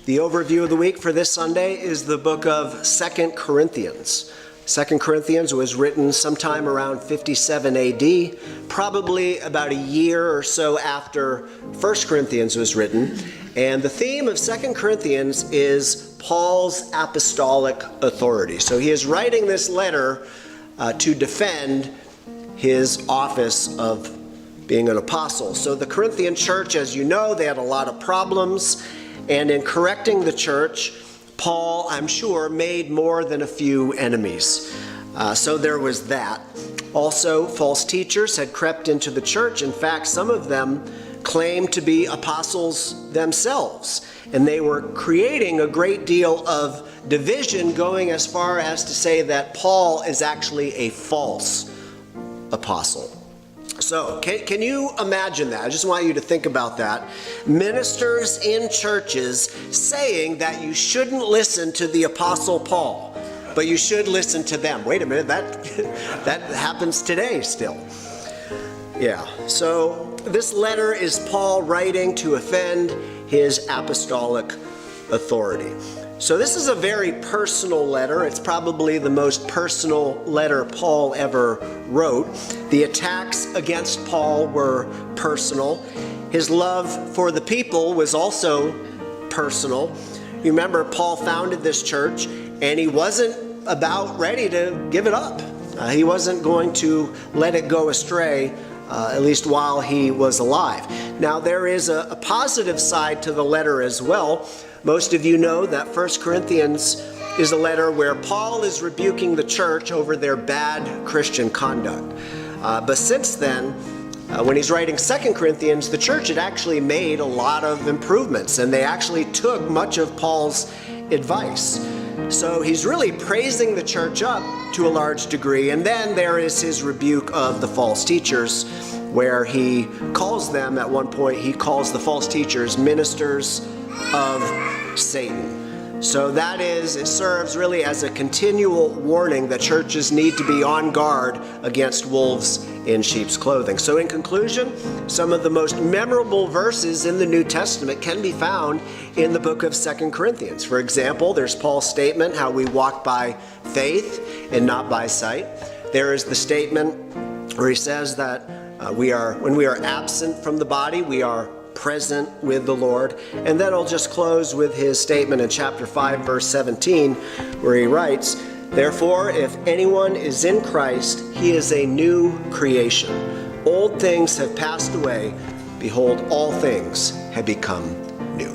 The overview of the week for this Sunday is the book of 2 Corinthians. 2 Corinthians was written sometime around 57 AD, probably about a year or so after 1 Corinthians was written. And the theme of 2 Corinthians is Paul's apostolic authority. So he is writing this letter to defend his office of being an apostle. So the Corinthian church, as you know, they had a lot of problems. And in correcting the church, Paul, I'm sure, made more than a few enemies. So there was that. Also, false teachers had crept into the church. In fact, some of them claimed to be apostles themselves. And they were creating a great deal of division, going as far as to say that Paul is actually a false apostle. So, can you imagine that? I just want you to think about that. Ministers in churches saying that you shouldn't listen to the Apostle Paul, but you should listen to them. Wait a minute, that happens today still. Yeah, so this letter is Paul writing to offend his apostolic authority. So this is a very personal letter. It's probably the most personal letter Paul ever wrote. The attacks against Paul were personal. His love for the people was also personal. You remember, Paul founded this church, and he wasn't about ready to give it up. He wasn't going to let it go astray, at least while he was alive. Now, there is a positive side to the letter as well. Most of you know that 1 Corinthians is a letter where Paul is rebuking the church over their bad Christian conduct. But since then, when he's writing 2 Corinthians, the church had actually made a lot of improvements, and they actually took much of Paul's advice. So he's really praising the church up to a large degree. And then there is his rebuke of the false teachers, where he calls them, at one point, he calls the false teachers ministers of Satan. So that is, it serves really as a continual warning that churches need to be on guard against wolves in sheep's clothing. So in conclusion, some of the most memorable verses in the New Testament can be found in the book of 2 Corinthians. For example, there's Paul's statement how we walk by faith and not by sight. There is the statement where he says that when we are absent from the body, we are present with the Lord. And then I'll just close with his statement in chapter 5, verse 17, where he writes, "Therefore, if anyone is in Christ, he is a new creation. Old things have passed away. Behold, all things have become new."